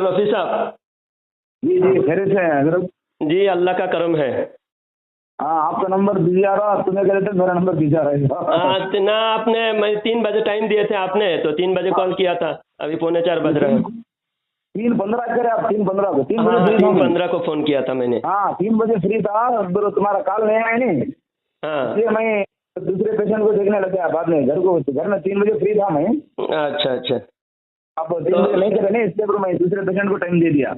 रफ़ी साहब। जी जी, खैरियत से हैं हजरत? जी अल्लाह का करम है। हाँ, आपका नंबर बिजी आ रहा, तुम्हें कह रहे थे मेरा नंबर बिजी आ रहा है। ना आपने, मैं 3 बजे टाइम दिए थे आपने, तो 3 बजे कॉल किया था, अभी 3:45 बज रहे हैं। 3:15 करे आप, 3:15 को, 3 बजे हाँ फ्री था मैं। 3:15 को फ़ोन किया था मैंने। हाँ 3 बजे फ्री था, फिर तुम्हारा कॉल नहीं आया नहीं, हाँ इसलिए मैं दूसरे पेशेंट को देखने लग गया बाद में। घर में 3 बजे फ्री था मैं। अच्छा अच्छा। अब 3 बजे नहीं करे नहीं, इसलिए फिर मैं दूसरे पेशेंट को टाइम दे दिया।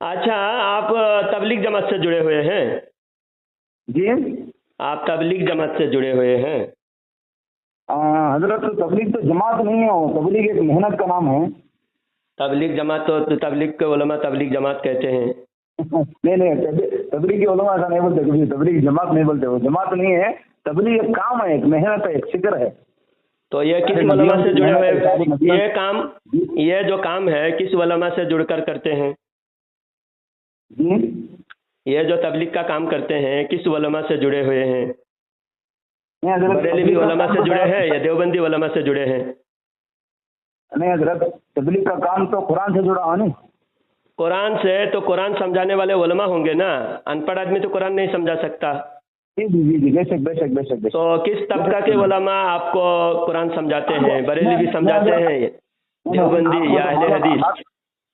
अच्छा, आप तबलीग जमात से जुड़े हुए हैं? जी आप तबलीग जमात से जुड़े हुए हैं? हजरत, तबलीग तो जमात नहीं है, वो तबलीग एक मेहनत का नाम है। तबलीग जमात तो तबलीग के उलमा तबलीग जमात कहते हैं। नहीं नहीं, तबलीग के उलमा ऐसा नहीं बोलते, कभी तबलीग जमात नहीं बोलते, वो जमात नहीं है। तबलीग एक काम है, एक मेहनत है, एक फिक्र है। तो ये किस उलमा से जुड़े हुए, ये जो काम है किस उलमा से जुड़कर करते हैं? जी ये जो तबलीग का काम करते हैं किस उलमा से जुड़े हुए हैं? नहीं हजरत, बरेलवी उलमा से जुड़े हैं या देवबंदी उलमा से जुड़े हैं? नहीं हजरत, तबलीग का काम तो कुरान से जुड़ा है ना। कुरान से? तो कुरान समझाने वाले उलमा होंगे ना, अनपढ़ आदमी तो कुरान नहीं समझा सकता। जी जी जी जी, बेशक बेशक बेशक बेशक। तो किस तबका के उलमा आपको कुरान समझाते हैं? बरेलवी समझाते हैं, देवबंदी या अहले हदीस?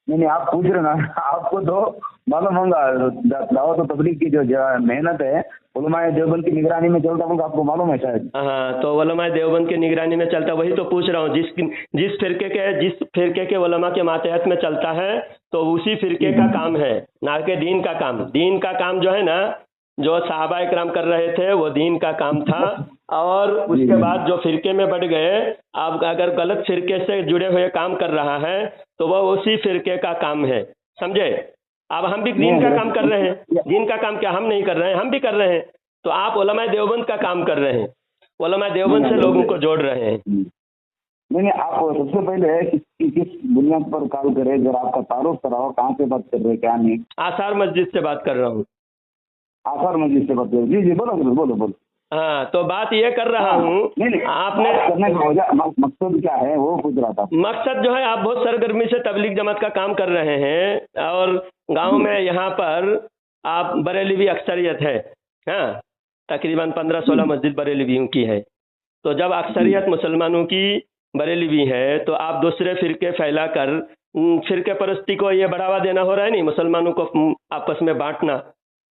नहीं नहीं, आप पूछ रहे ना, आपको तो मालूम होगा दावत और तबलीग की जो मेहनत है, उलमाए देवबंद की निगरानी में चलता होगा, आपको मालूम है शायद। हाँ, तो उलमाए देवबंद की निगरानी में चलता, वही तो पूछ रहा हूँ। जिस फिरके के उलमा के मातहत में चलता है तो उसी फिरके का काम है, ना कि दीन का काम। दीन का काम जो है ना, जो सहाबा इकराम कर रहे थे वो दीन का काम था, और उसके बाद जो फिरके में बढ़ गए, अब अगर गलत फिरके से जुड़े हुए काम कर रहा है तो वह उसी फिरके का काम है, समझे? अब हम भी दीन का काम कर रहे हैं, दीन का काम क्या हम नहीं कर रहे हैं? हम भी कर रहे हैं। तो आप उलमाए देवबंद का काम कर रहे हैं, उलमाए देवबंद से लोगों को जोड़ रहे हैं। नहीं नहीं, आप सबसे पहले किस बुनियाद पर कॉल करें, जरा आपका तारुफ कराओ, कहाँ से बात कर रहे हैं, क्या नहीं? आसार मस्जिद से बात कर रहा हूँ। आसार मस्जिद से बात कर? जी जी, बोलो बोलो बोलो। हाँ, तो बात ये कर रहा हूँ, आपने करने का वजह मकसद क्या है वो पूछ रहा था। मकसद जो है, आप बहुत सरगर्मी से तबलीग जमात का काम कर रहे हैं, और गांव में यहाँ पर आप बरेलवी अक्सरियत है। हाँ, तकरीबन 15-16 मस्जिद बरेलवियों की है। तो जब अक्सरियत मुसलमानों की बरेलवी है तो आप दूसरे फिरके फैलाकर फिरके परस्ती को ये बढ़ावा देना हो रहा है नहीं, मुसलमानों को आपस में बांटना।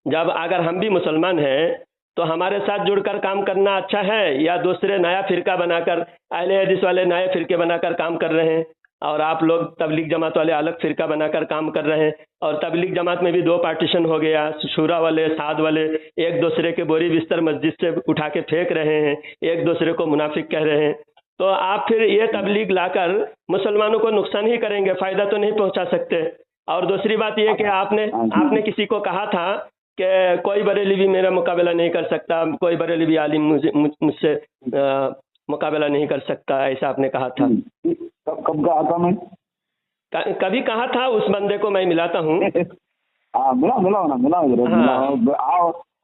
जब अगर हम भी मुसलमान हैं तो हमारे साथ जुड़कर काम करना अच्छा है, या दूसरे नया फिरका बनाकर, अहले हदीस वाले नए फिरके बनाकर काम कर रहे हैं, और आप लोग तबलीग जमात वाले अलग फिरका बनाकर काम कर रहे हैं। और तबलीग जमात में भी 2 पार्टीशन हो गया, शूरा वाले, साद वाले एक दूसरे के बोरी बिस्तर मस्जिद से उठा के फेंक रहे हैं, एक दूसरे को मुनाफिक कह रहे हैं। तो आप फिर ये तबलीग लाकर मुसलमानों को नुकसान ही करेंगे, फ़ायदा तो नहीं पहुंचा सकते। और दूसरी बात यह कि आपने किसी को कहा था कि कोई बरेलवी मेरा मुकाबला नहीं कर सकता, कोई बरेलवी आलिम मुझसे मुकाबला नहीं कर सकता, ऐसा आपने कहा था। कब कहा था मैं? कभी कहा था, उस बंदे को मैं मिलाता हूँ।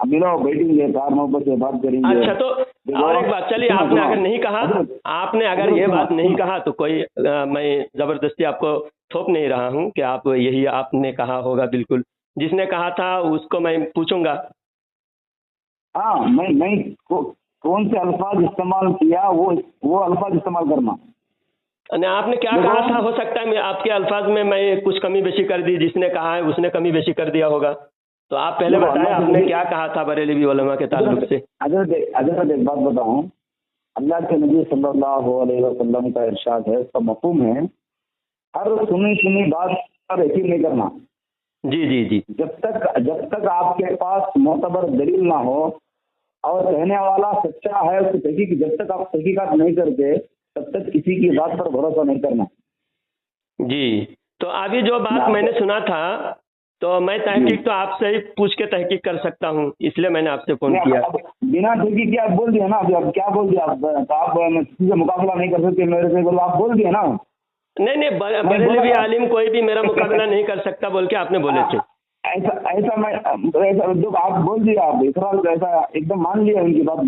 मिलाओ, बैठेंगे, प्यार मोहब्बत से बात करेंगे। अच्छा, तो और एक बात, चलिए, आपने अगर नहीं कहा, आपने अगर ये बात नहीं कहा तो कोई मैं जबरदस्ती आपको थोप नहीं रहा हूँ कि आप यही आपने कहा होगा। बिल्कुल, जिसने कहा था उसको मैं पूछूंगा। हाँ, मैं कौन से अल्फाज इस्तेमाल किया, वो अल्फाज इस्तेमाल करना। आपने क्या कहा था? हो सकता है मैं आपके अल्फाज में मैं कुछ कमी बेशी कर दी, जिसने कहा है उसने कमी बेशी कर दिया होगा। तो आप पहले बताएं, आपने क्या कहा था बरेलवी उलमा के ताल्लुक से? अगर एक बात बताऊं, अल्लाह के नबी सल्लल्लाहु अलैहि वसल्लम का इरशाद है, उसका मफ़हूम है, हर सुनी बात पर यकीन नहीं करना। जी जी जी। जब तक आपके पास मोतबर दलील ना हो और कहने वाला सच्चा है, उसकी तहकीक, जब तक आप तहकीकात नहीं करते तब तक किसी की बात पर भरोसा नहीं करना। जी, तो अभी जो बात मैंने सुना था, तो मैं तहकीक तो आपसे ही पूछ के तहकीक कर सकता हूँ, इसलिए मैंने आपसे फोन किया। बिना तहकीक के आप बोल दिया ना, अभी आप क्या बोल दिया? आप किसी से मुकाबला नहीं कर सकते मेरे से, बोलो, आप बोल दिए ना। नहीं, बरेलवी आलिम कोई भी मेरा मुकाबला नहीं कर सकता बोल के आपने बोले थे। ऐसा जब आप बोल दिया, आप ऐसा एकदम मान लिया उनकी बात।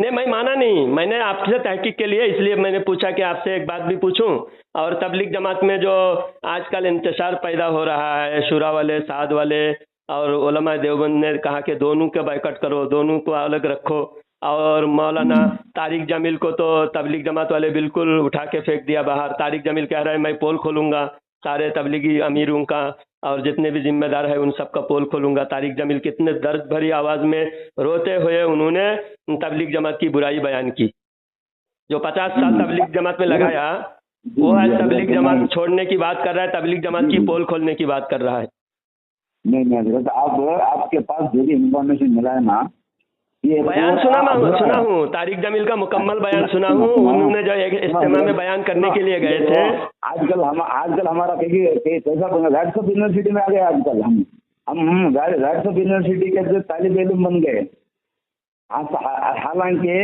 नहीं, मैं माना नहीं, मैंने आपसे तहकीक के लिए इसलिए मैंने पूछा कि आपसे एक बात भी पूछूं। और तबलीग जमात में जो आजकल इंतशार पैदा हो रहा है, शुरा वाले, साद वाले और उलमा देवबंद ने कहा कि दोनों का बाइकआउट करो, दोनों को अलग रखो। और मौलाना तारिक जमील को तो तबलीग जमात वाले बिल्कुल उठा के फेंक दिया बाहर। तारिक जमील कह रहा है मैं पोल खोलूंगा, सारे तबलीगी अमीरों का और जितने भी जिम्मेदार है उन सबका पोल खोलूंगा। तारिक जमील कितने दर्द भरी आवाज में रोते हुए उन्होंने तबलीग जमात की बुराई बयान की। जो 50 साल तबलीग जमात में लगाया वो आज तबलीग जमात छोड़ने की बात कर रहा है, तबलीग जमात की पोल खोलने की बात कर रहा है। नहीं हजरत, आपके पास जो भी इंफॉर्मेशन मिला है ना, ये बयान सुना हूँ, तारिक जमील का मुकम्मल बयान सुना हूँ। उन्होंने जो एक इज्तिमा में बयान करने के लिए गए थे। आजकल हमारा कैसा गाइड्स ऑफ यूनिवर्सिटी में आ गए। आजकल हम गाइड्स ऑफ यूनिवर्सिटी के तालिब इल्म बन गए। हालांकि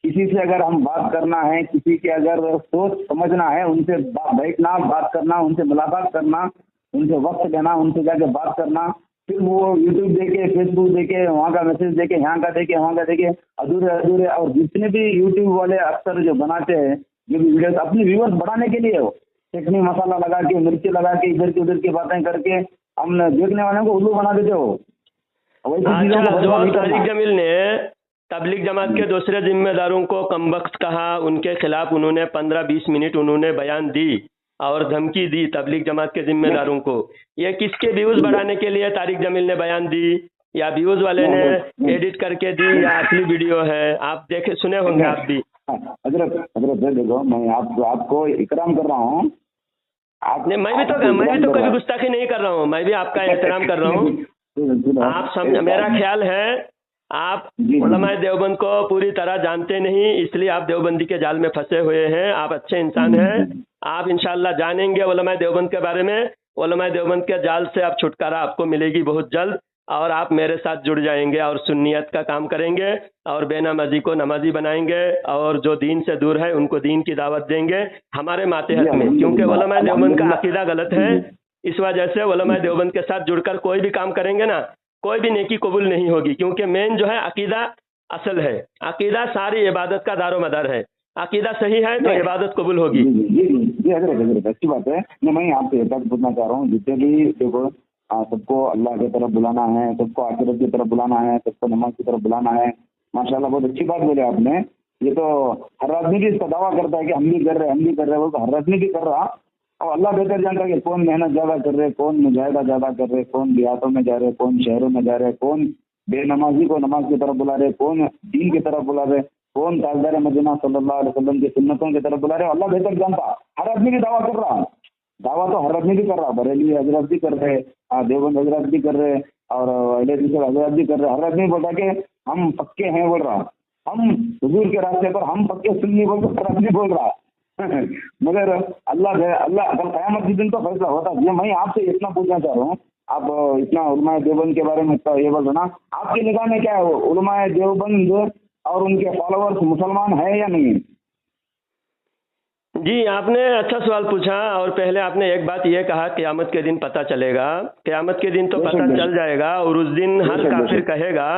किसी से अगर हम बात करना है, किसी के अगर सोच समझना है, उनसे बैठना, बात करना, उनसे मुलाकात करना, उनसे वक्त देना, उनसे जाके बात करना, फिर वो यूट्यूब देखे, फेसबुक देखे, वहाँ का मैसेज देखे, यहाँ का देखे, वहाँ का देखे, अधूरे। और जितने भी यूट्यूब वाले अक्सर जो बनाते हैं जो भी वीडियोस अपनी व्यूअर्स बढ़ाने के लिए हो, चटनी मसाला लगा के, मिर्ची लगा के, इधर की उधर की बातें करके हम देखने वालों को उल्लू बना देते हो। जो तारिक जमील ने तबलीग जमात के दूसरे जिम्मेदारों को कमबख्त कहा, उनके खिलाफ उन्होंने 15-20 मिनट उन्होंने बयान दी और धमकी दी तबलीग जमात के जिम्मेदारों को। ये किसके व्यूज बढ़ाने के लिए तारिक जमील ने बयान दी, या व्यूज वाले ने एडिट करके दी, या असली वीडियो है? आप देखे सुने होंगे आप भी। हजरत देखो, मैं आपको इकराम कर रहा हूँ। मैं भी तो कभी गुस्ताखी नहीं कर रहा हूँ, मैं भी आपका एहतराम कर रहा हूँ। आप मेरा ख्याल है आप उलमाए देवबंद को पूरी तरह जानते नहीं, इसलिए आप देवबंदी के जाल में फंसे हुए हैं। आप अच्छे इंसान हैं, आप इंशाल्लाह जानेंगे उलमाए देवबंद के बारे में। उलमाए देवबंद के जाल से आप छुटकारा आपको मिलेगी बहुत जल्द, और आप मेरे साथ जुड़ जाएंगे और सुन्नियत का काम करेंगे और बेनमाजी को नमाजी बनाएंगे, और जो दीन से दूर है उनको दीन की दावत देंगे हमारे मातहत में। क्योंकि उलमाए देवबंद का अकीदा गलत है, इस वजह से उलमाए देवबंद के साथ जुड़कर कोई भी काम करेंगे ना, कोई भी नेकी कबूल नहीं होगी। क्योंकि मेन जो है अकीदा असल है, अकीदा सारी इबादत का दारोमदार है। अकीदा सही है तो इबादत कबूल होगी। जी हजरत, अच्छी बात है। मैं आपसे एक बात पूछना चाह रहा हूँ, जितने भी देखो सबको अल्लाह की तरफ बुलाना है, सबको आखिरत की तरफ बुलाना है, सबको नमाज की तरफ बुलाना है। माशाल्लाह बहुत अच्छी बात बोले आपने। ये तो हर आदमी भी इसका दावा करता है कि हम भी कर रहे हैं, वो तो हर आदमी भी कर रहा। और अल्लाह बेहतर जानता है कि कौन मेहनत ज्यादा कर रहे, कौन मुजाहिदा ज्यादा कर रहे, कौन देहातों में जा रहे, कौन शहरों में जा रहे, कौन बेनमाजी को नमाज की तरफ बुला रहे, कौन दीन की तरफ बुला रहे, कौन ताजदार मदीना सल्लल्लाहु अलैहि वसल्लम की सुन्नतों की तरफ बुला रहे। अल्लाह बेहतर जानता। हर आदमी भी दावा कर रहा, दावा तो हर आदमी भी कर रहा। बरेली हजरत भी कर रहे, देवबंद हजरत भी कर रहे, और अहले हजरत भी कर रहे। हर आदमी बोला कि हम पक्के हैं बोल रहा, हम हुजूर के रास्ते पर हम पक्के सुन्नी बोल रहे, हर आदमी बोल रहा। मगर अल्लाह अगर क़यामत के दिन तो फैसला होता। ये मैं आपसे इतना पूछना चाह रहा हूँ, आप इतना उलमाए देवबंद के बारे में ये बोल रहे ना, आपकी निगाह में क्या है, उलमाए देवबंद और उनके फॉलोअर्स मुसलमान है या नहीं? जी, आपने अच्छा सवाल पूछा। और पहले आपने एक बात ये कहा क़यामत के दिन पता चलेगा। क़यामत के दिन तो पता चल जाएगा, और उस दिन हर काफिर कहेगा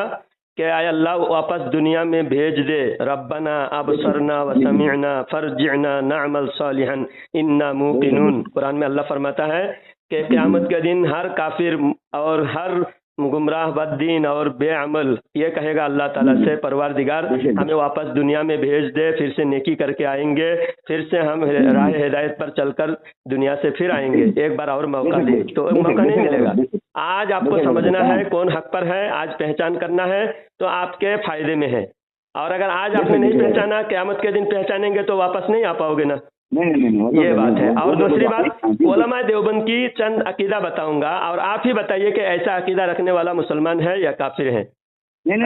कि आय अल्लाह वापस दुनिया में भेज दे, रब्बना अबसरना व समिअना फरजिअना नअमल सालिहन इन्ना मूकिनून। कुरान में अल्लाह फरमाता है कि क़यामत के दिन हर काफिर और हर गुमराह बद्दीन और बेअमल ये कहेगा अल्लाह ताला से, परवारदिगार हमें वापस दुनिया में भेज दे, फिर से नेकी करके आएंगे, फिर से हम राह हिदायत पर चलकर दुनिया से फिर आएंगे, एक बार और मौका दे। तो मौका नहीं मिलेगा। आज आपको समझना है कौन हक पर है, आज पहचान करना है तो आपके फायदे में है। और अगर आज आपने नहीं पहचाना, क़यामत के दिन पहचानेंगे तो वापस नहीं आ पाओगे ना। नहीं, ये बात है। और दूसरी बात, उलमाए देवबंद की चंद अकीदा बताऊंगा, और आप ही बताइए कि ऐसा अकीदा रखने वाला मुसलमान है या काफिर है। नहीं,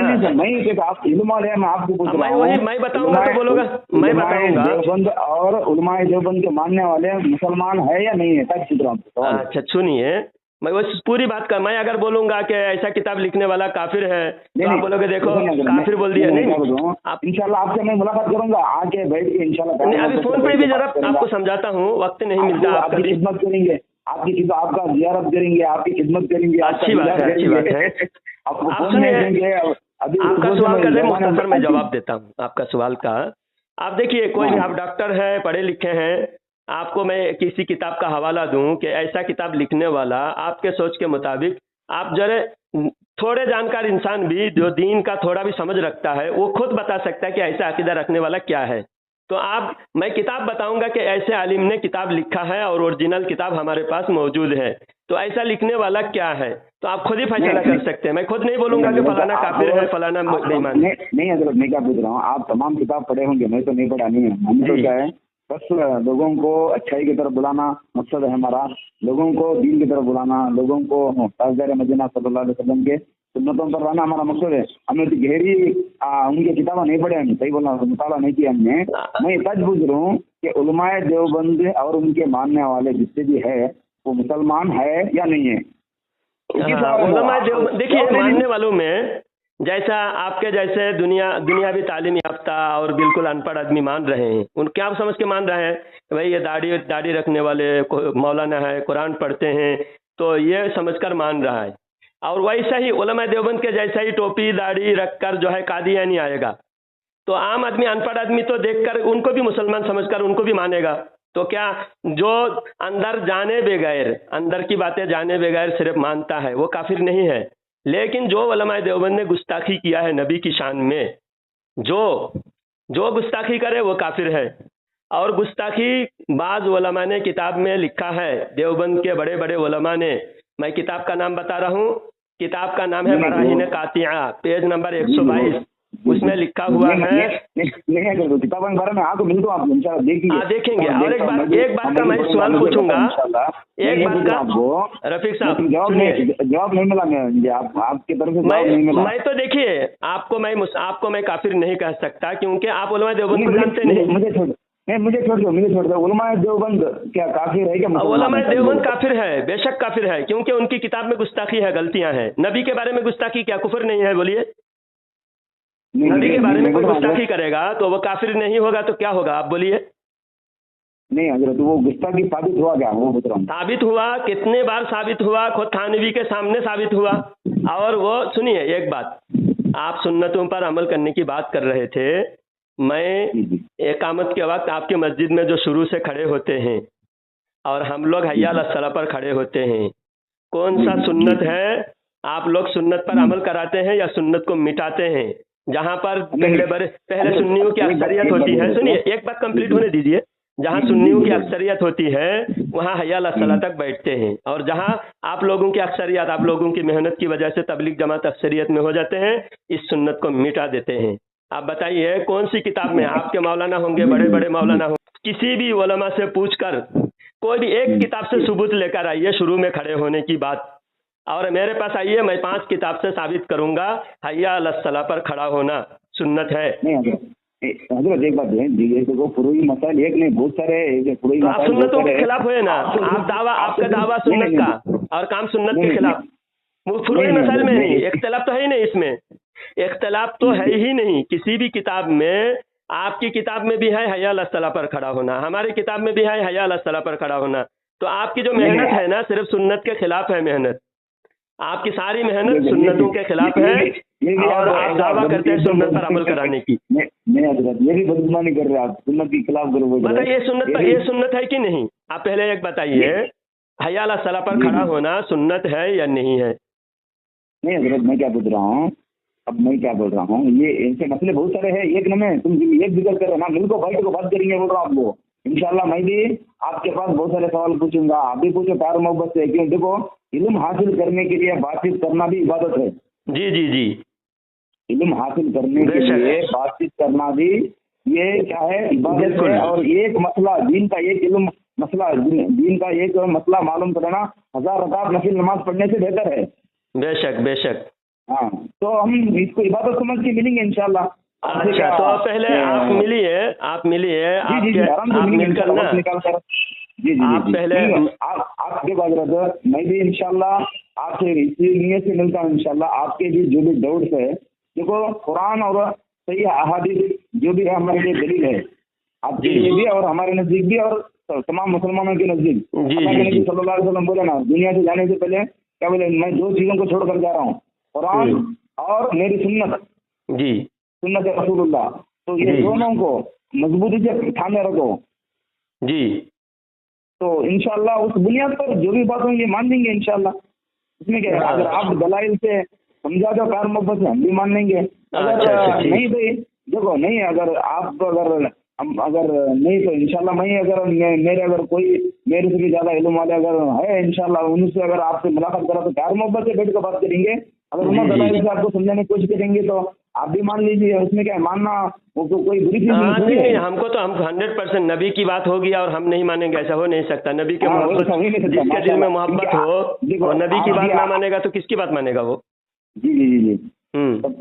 आप इल्म वाले हैं, मैं आपको पूछ रहा हूं। मैं बताऊंगा तो बोलोगा, मैं बताऊंगा। देवबंद और उलमाए देवबंद के मानने वाले मुसलमान है या नहीं है, तब पूछ रहा हूं। अच्छा सुनिए, मैं वो पूरी बात कर, मैं अगर बोलूंगा कि ऐसा किताब लिखने वाला काफिर है तो आप बोलोगे देखो काफिर बोल दिया। नहीं, आप इंशाल्लाह आपसे मैं मुलाकात करूंगा, आके बैठ के इंशाल्लाह। नहीं, अभी फोन पे भी जरा आपको समझाता हूँ, वक्त नहीं मिलता। आपकी खिदमत करेंगे, आपका जियारत करेंगे, आपकी खिदमत करेंगे। अच्छी बात है, अच्छी बात है। आपको फोन देंगे, अभी आपका वो सवाल मैं कर रहे हैं, जमाना मुख्तसर में में- जवाब देता हूँ आपका सवाल का। आप देखिए, कोई भी हाँ। आप डॉक्टर हैं, पढ़े लिखे हैं, आपको मैं किसी किताब का हवाला दूं कि ऐसा किताब लिखने वाला आपके सोच के मुताबिक, आप जरा थोड़े जानकार इंसान भी जो दीन का थोड़ा भी समझ रखता है वो खुद बता सकता है कि ऐसा अकीदा रखने वाला क्या है। तो आप, मैं किताब बताऊंगा कि ऐसे आलिम ने किताब लिखा है और ओरिजिनल किताब हमारे पास मौजूद है, तो ऐसा लिखने वाला क्या है, तो आप खुद ही फैसला कर सकते हैं। मैं खुद नहीं बोलूंगा कि फलाना काफिर है, फलाना बेईमान है। नहीं हजरत, मैं क्या पूछ रहा हूँ, आप तमाम किताब पढ़े होंगे, मैं तो नहीं पढ़ा, नहीं है। हम तो जी। क्या है, बस लोगों को अच्छाई की तरफ बुलाना मकसद है हमारा, लोगों को दीन की तरफ बुलाना, लोगों को ताजदार मदीना सल्लल्लाहु अलैहि वसल्लम के सुन्नतों पर रहना हमारा मकसद है। हमने तो गहरी उनकी किताबें नहीं पढ़े, हम सही बोलना, मुताला नहीं किया हमने। मैं सच पूछ रहा हूँ कि उलमाए देवबंद और उनके मानने वाले जितने भी है वो मुसलमान है या नहीं है? उलमा देवबंद, देखिए मानने वालों में जैसा आपके जैसे दुनियावी तालीम याफ्ता और बिल्कुल अनपढ़ आदमी मान रहे हैं, उन क्या आप समझ के मान रहे हैं भाई ये दाढ़ी रखने वाले मौलाना है, कुरान पढ़ते हैं, तो ये समझकर मान रहा है। और वैसा ही उलमा देवबंद के जैसा ही टोपी दाढ़ी रखकर जो है कादियानी आएगा, तो आम आदमी, अनपढ़ आदमी तो देखकर उनको भी मुसलमान समझकर उनको भी मानेगा। तो क्या जो अंदर जाने बगैर, अंदर की बातें जाने बगैर सिर्फ मानता है वो काफिर नहीं है। लेकिन जो उलमाए देवबंद ने गुस्ताखी किया है नबी की शान में, जो जो गुस्ताखी करे वो काफिर है। और गुस्ताखी बाज उलमा ने किताब में लिखा है, देवबंद के बड़े बड़े उलमा ने। मैं किताब का नाम बता रहा हूँ, किताब का नाम है बराहीन कातिया, पेज नंबर 122, उसमें लिखा हुआ है। किताबों के बारे में आपको मिल दो, आप इंशाल्लाह देखिए। देखेंगे। और एक बात का मैं सवाल पूछूंगा, एक बात का रफीक साहब जवाब नहीं मिला मुझे, आपकी तरफ से जवाब नहीं मिला। मैं तो देखिए आपको मैं काफिर नहीं कह सकता, क्योंकि आप उलमा देवबंद को जानते नहीं। मुझे छोड़ दो। उलमा देवबंद क्या काफिर है क्या? उलमा देवबंद काफिर है, बेशक काफिर है, क्योंकि उनकी किताब में गुस्ताखी है, गलतियां हैं। नबी के बारे में गुस्ताखी क्या कुफर नहीं है? बोलिए, नबी के बारे में कोई गुस्ताखी करेगा तो वो काफिर नहीं होगा तो क्या होगा, आप बोलिए। नहीं हजरत, वो गुस्ताखी साबित हुआ क्या? वो बता रहा हूं। साबित हुआ, कितने बार साबित हुआ, खुद थानवी के सामने साबित हुआ। और वो सुनिए एक बात, आप सुन्नतों पर अमल करने की बात कर रहे थे। मैं इकामत के वक्त आपके मस्जिद में जो शुरू से खड़े होते हैं और हम लोग हय्या अला सलाह पर खड़े होते हैं, कौन सा सुन्नत है? आप लोग सुन्नत पर अमल कराते हैं या सुन्नत को मिटाते हैं? जहां पर पहले सुन्नियों की अक्सरियत होती है, सुनिए एक बात कंप्लीट होने दीजिए, जहां सुन्नियों की अक्सरियत होती है वहां हय्या अला सलाह तक बैठते हैं, और जहां आप लोगों की अक्सरियत, आप लोगों की मेहनत की वजह से तबलीग जमात अक्सरियत में हो जाते हैं, इस सुन्नत को मिटा देते हैं। आप बताइए कौन सी किताब में? आपके मौलाना होंगे, बड़े बड़े मौलाना होंगे, किसी भी उलमा से पूछकर कोई भी एक किताब से सबूत लेकर आइए शुरू में खड़े होने की बात, और मेरे पास आइए, मैं 5 किताब से साबित करूंगा हय्या अला सलाह पर खड़ा होना सुन्नत है। हजरत एक बात है, देखो फुरूई मसाइल एक नहीं बहुत सारे हैं, तो आप सुन्नतों के खिलाफ हुए ना, आपका दावा सुन्नत का और काम सुन्नत के खिलाफ। वो फुरूई मसाइल में नहीं, इख्तिलाफ तो है ही नहीं, इसमें इख्तिलाफ तो है ही नहीं किसी भी किताब में। आपकी किताब में भी है हय्या अला सलाह पर खड़ा होना, हमारी किताब में भी है हय्या अला सलाह पर खड़ा होना। तो आपकी जो मेहनत है ना, सिर्फ सुन्नत के खिलाफ है मेहनत, आपकी सारी मेहनत सुन्नतों के खिलाफ है, और आप दावा करते हैं सुन्नत पर अमल कराने की। नहीं हजरत, ये भी बदगुमानी कर रहे हैं आप, सुन्नत के खिलाफ बताइए ये सुन्नत है कि नहीं? आप पहले एक बताइए, हय्या अला सलाह पर खड़ा होना सुन्नत है या नहीं है? नहीं हजरत, मैं क्या पूछ रहा हूँ, अब मैं क्या बोल रहा हूँ, ये ऐसे मसले बहुत सारे हैं, एक न में तुम एक जिक्र कर रहे ना, मिलकर भाई को बात करेंगे, बोल रहा हूँ आपको। इंशाल्लाह मैं भी आपके पास बहुत सारे सवाल पूछूंगा, आप भी पूछो प्यार मोहब्बत से, क्यों देखो इल्म हासिल करने के लिए बातचीत करना भी इबादत है। जी जी जी, इल्म हासिल करने के लिए बातचीत करना भी ये क्या है, इबादत है। और एक मसला दीन का, एक इल्म मसला दीन का एक मसला मालूम करना 1000 रकात नफिल नमाज पढ़ने से बेहतर है। बेशक बेशक। हाँ, तो हम इसको इबादत समझ के मिलेंगे इंशाल्लाह। अच्छा, तो पहले आप मिलिए, आप मिलकर ना, जी आप पहले आपके बाद मैं भी इंशाल्लाह आपसे इसी नियत से मिलता हूँ इंशाल्लाह। आपके भी जो भी डाउट्स है, देखो कुरान और सही अहादीस जो भी है हमारे लिए दलील है, आपके लिए भी और हमारे नजदीक भी और तमाम मुसलमानों के नजदीक। नबी सल्लल्लाहु अलैहि वसल्लम बोले ना, दुनिया से जाने से पहले क्या बोले, मैं 2 चीजों को छोड़कर जा रहा हूँ, कुरान और मेरी सुन्नत, जी सुन्नत रसूलुल्लाह, तो ये जी दोनों को मजबूती से थामे रखो। जी। तो इंशाल्लाह उस बुनियाद पर जो भी बात होंगी मान लेंगे इंशाल्लाह। इसमें क्या है, हाँ। अगर आप दलाइल से समझा दो कार मोहब्बत से हम भी मान लेंगे। अच्छा अगर अच्छा ठीक। नहीं भाई देखो नहीं, अगर आप अगर हम अगर नहीं तो इंशाल्लाह मैं अगर मेरे अगर कोई मेरे से भी ज्यादा इल्म वाले अगर है इंशाल्लाह उनसे अगर आपसे मुलाकात करा तो कार मोहब्बत से बैठ कर बात करेंगे। अगर उन्होंने जी, जी। दलाइल से आपको समझाने की कोशिश करेंगे तो आप भी मान लीजिए, उसमें क्या है, मानना वो कोई बुरी चीज हाँ थोड़ी नहीं है। नहीं, हमको तो हम 100% नबी की बात होगी और हम नहीं मानेंगे, ऐसा हो नहीं सकता। नबी के हाँ, वो मोहब्बत, ऐसा हो ही नहीं सकता, जिसके दिल में माशाल्लाह। मोहब्बत क्योंकि हो देखो और नबी की आप बात भी ना मानेगा तो किसकी बात मानेगा वो। जी जी जी जी हम्म।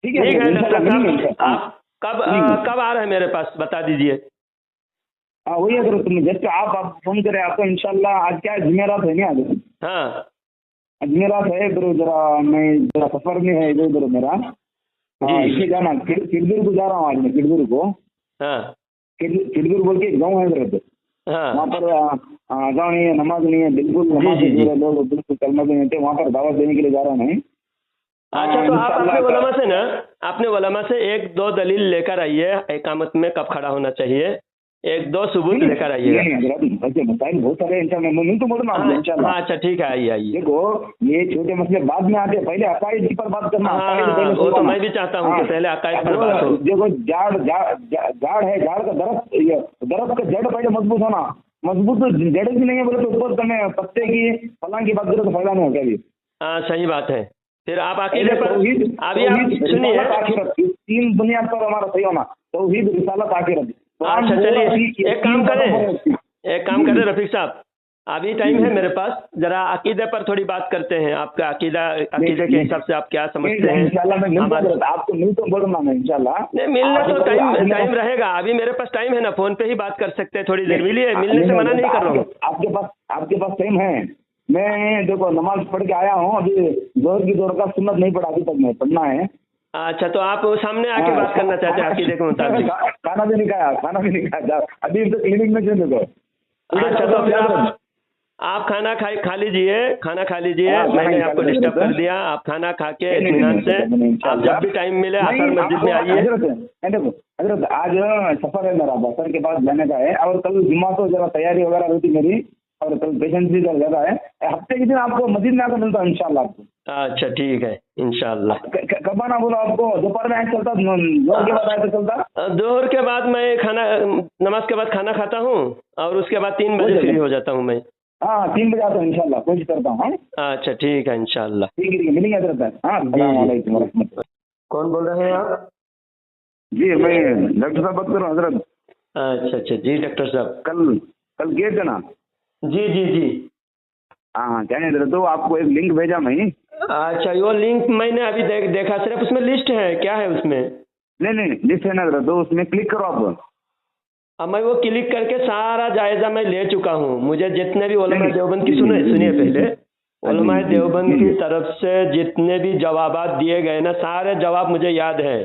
ठीक है ठीक है इंशाल्लाह डॉक्टर मिलेंगे साहब, इंशाल्लाह। आप कब मिलेंगे। कब आ रहे हैं मेरे पास, बता दीजिए। हाँ वही, अगर तुम जैसे आप फोन करें आपको इंशाल्लाह। आज क्या है, जुमेरात है ना, आज हाँ जुमेरात है। इधर जरा मैं जरा सफर में है इधर उधर मेरा। जी। इसलिए जाना किरदुर को जा रहा हूँ आज मैं, किरदुर को। हाँ किरदुर बोल के एक गाँव है इधर, हाँ। वहाँ पर गाँव नहीं है, नमाज नहीं है, बिल्कुल नमाज जी, से जी। दूर है लोग, बिल्कुल कलमा भी नहीं थे। वहाँ पर दावत देने के लिए जा रहा हूँ मैं। अच्छा तो आप अपने इंशाल्लाह उलमा से ना, अपने उलमा से एक दो दलील लेकर आइए, इकामत में कब खड़ा होना चाहिए, एक दो सबूत लेकर आइएगा। ऐसे मसाइल बहुत सारे हैं इंशाल्लाह, मैं तो बोल रहा हूँ हाँ इंशाल्लाह। हाँ, अच्छा ठीक है, आइए आइए। देखो ये छोटे मसले बाद में आते हैं, पहले अकायद पर बात करना। हाँ अकायद हाँ, पहले वो तो सुलझाना। मैं भी चाहता हूँ कि पहले अकायद पर वो बात हो। देखो झाड़ है, झाड़ का दरख्त, ये दरख्त का जड़ पहले मजबूत होना। मजबूत तो जड़ की नहीं है बोले तो ऊपर तुम्हें पत्ते की फलां की बात करो तो फायदा नहीं होगा भी। हाँ सही बात है। फिर आप अकीदे पहले पर तौहीद, अभी आप तौहीद, सुनिए। रिसालत, आखिरत, इस तीन बुनियाद पर हमारा सही होना। तौहीद, रिसालत, आखिरत। अच्छा चलिए, एक काम करें रफीक साहब, अभी टाइम है मेरे पास, जरा अकीदे पर थोड़ी बात करते हैं। आपका अकीदे के हिसाब से आप क्या समझते हैं। इंशाल्लाह मैं मिलता हूँ, आपको मिल तो बोलूंगा मैं इंशाल्लाह। नहीं, मिलना तो टाइम रहेगा, अभी मेरे पास टाइम है ना, फोन पे ही बात कर सकते हैं थोड़ी देर। मिलिए, मिलने से मना नहीं कर रहा हूँ। आपके पास टाइम है। मैं देखो नमाज पढ़ के आया हूँ, अभी जोहर की दौर का सुन्नत नहीं पढ़ा अभी तक, मैं पढ़ना है। अच्छा तो आप सामने आके बात करना चाहते हैं अकीदे के मुताबिक। खाना भी नहीं खाया अभी तो क्लिनिक में क्यों देखो। अच्छा तो फिर आप खाना खा लीजिए, मैंने आपको डिस्टर्ब कर दिया। आप खाना खा के इत्मीनान से, आप जब भी टाइम मिले आकर मस्जिद में आइए। हजरत आज सफर है मेरा, बसर के पास जाने का है, और कल जुम्मा तो जरा तैयारी वगैरह रहती मेरी, और कल पेशेंट भी ज्यादा है। हफ्ते के दिन आपको मस्जिद में आकर मिलता हूँ इंशाल्लाह आपको। अच्छा ठीक है इंशाल्लाह। कब आना बोलो आपको? दोपहर में आया चलता, जोहर के बाद आया तो चलता। दोहर के बाद मैं नमाज के बाद खाना खाता हूँ और उसके बाद 3 बजे फ्री हो जाता हूँ मैं। हाँ 3 बजे आता हूँ इंशाल्लाह, कोशिश करता हूँ। अच्छा ठीक है इंशाल्लाह। ठीक है मिलेंगे हजरत। हाँ अस्सलाम वालेकुम रहमतुल्लाह। कौन बोल रहे हैं आप? जी मैं डॉक्टर साहब बात कर रहा हूँ हजरत। अच्छा जी डॉक्टर साहब। कल गए थे ना? जी। हाँ क्या नहीं, तो आपको एक लिंक भेजा मैं। अच्छा वो लिंक मैंने अभी देखा, सिर्फ उसमें लिस्ट है, क्या है उसमें? नहीं लिस्ट है ना, तो उसमें क्लिक करो आप। अब मैं वो क्लिक करके सारा जायजा मैं ले चुका हूँ। मुझे जितने भी उलमा देवबंद की सुनिए पहले, उलमा देवबंद की तरफ से जितने भी जवाबात दिए गए ना, सारे जवाब मुझे याद है।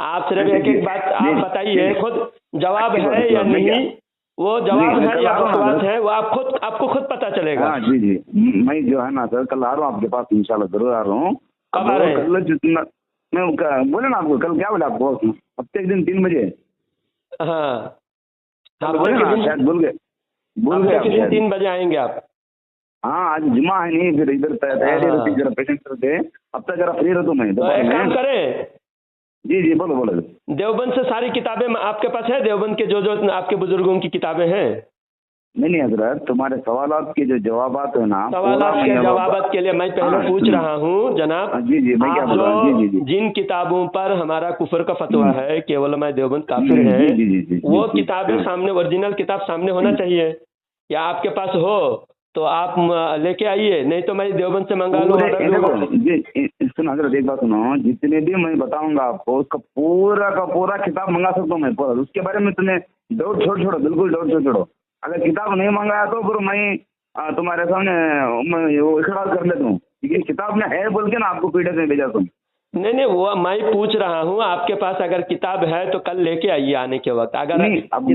आप सिर्फ एक बात आप बताइए, खुद जवाब है या नहीं, वो जवाब है या बकवास है, वो आपको खुद पता चलेगा। हाँ जी मैं जो है ना सर कल आ रहा हूँ आपके पास इंशाल्लाह, जरूर आ रहा हूँ। कब आ रहे हैं? कल जितना मैं बोले ना आपको, कल क्या बोला आपको, हफ्ते के दिन 3 बजे। हाँ बोले ना, शायद भूल गए। 3 बजे आएंगे आप? हाँ आज जुम्मा है नहीं, फिर इधर तैयारी रहती, जरा पेशेंट रहते। अब तक जरा फ्री रहता मैं। तो एक काम करें, जी बोलो। देवबंद से सारी किताबें आपके पास है? देवबंद के जो आपके बुजुर्गों की किताबें हैं? नहीं हजरत, तुम्हारे सवालात के जो जवाबात है ना, सवालात के जवाबात के लिए मैं पहले पूछ रहा हूँ जनाब। जी मैं क्या बोल रहा हूँ। जी जिन किताबों पर हमारा कुफर का फतवा है कि उलमा देवबंद काफिर है, वो किताबें सामने, ओरिजिनल किताब सामने होना चाहिए, या आपके पास हो तो आप लेके आइए, नहीं तो मैं देवबंद से मंगा लूँ। सुनो हजरत एक बात सुनो, जितने भी मैं बताऊंगा आपको उसका पूरा का पूरा किताब मंगा सकता हूँ मैं, उसके बारे में तुम्हें डाउट छोड़ो, बिल्कुल डाउट छोड़ो। अगर किताब नहीं मंगाया तो फिर मैं तुम्हारे सामने वो इखरार कर लेता हूँ, क्योंकि किताब में है बोल के ना आपको पीडीएफ में भेजा तुम। नहीं नहीं, वो मैं पूछ रहा हूँ आपके पास अगर किताब है तो कल लेके आइए आने के वक्त। अगर नहीं, अब